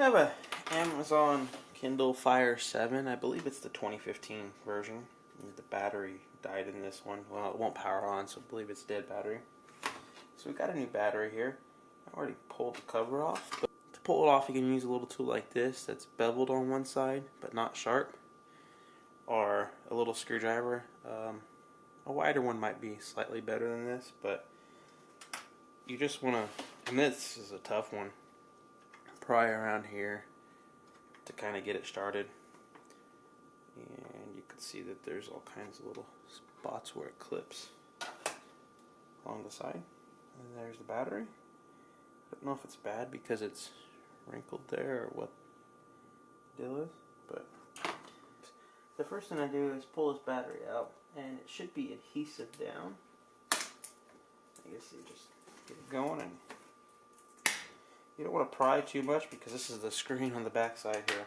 I have a Amazon Kindle Fire 7. I believe it's the 2015 version. The battery died in this one. Well, it won't power on, so I believe it's dead battery. So we got a new battery here. I already pulled the cover off. But to pull it off, you can use a little tool like this that's beveled on one side, but not sharp. Or a little screwdriver. A wider one might be slightly better than this, but you just want to, and this is a tough one, pry around here to kind of get it started. And you can see that there's all kinds of little spots where it clips along the side. And there's the battery. I don't know if it's bad because it's wrinkled there or what the deal is, but the first thing I do is pull this battery out, and it should be adhesive down. I guess you just get it going, and you don't want to pry too much because this is the screen on the back side here.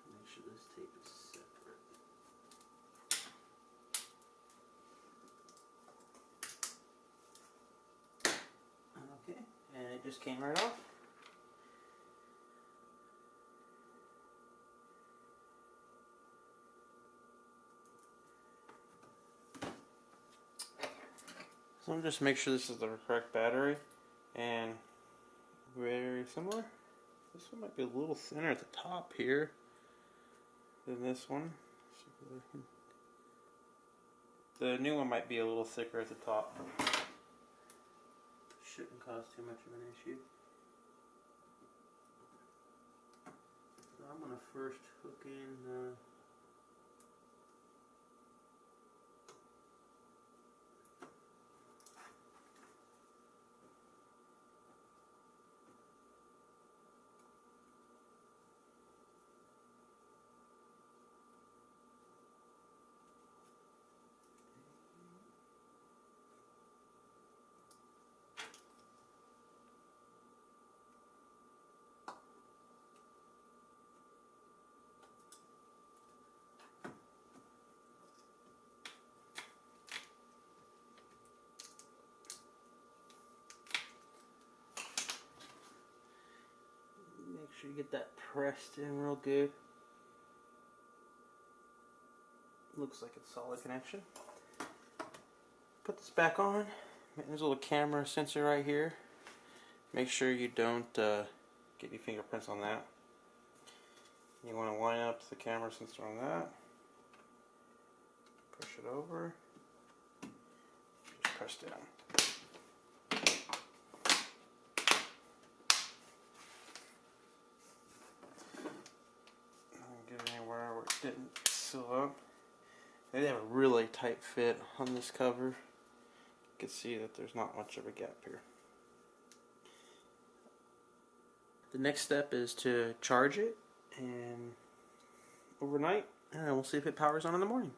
Make sure this tape is separate. Okay, and it just came right off. So I'm just make sure this is the correct battery, and very similar. This one might be a little thinner at the top here than this one. The new one might be a little thicker at the top. Shouldn't cause too much of an issue. So I'm going to first hook in make sure you get that pressed in real good. Looks like it's solid connection. Put this back on. There's a little camera sensor right here. Make sure you don't get any fingerprints on that. You want to line up the camera sensor on that. Push it over. Just press down. Get it anywhere where it didn't seal up. They have a really tight fit on this cover. You can see that there's not much of a gap here. The next step is to charge it and overnight, and we'll see if it powers on in the morning.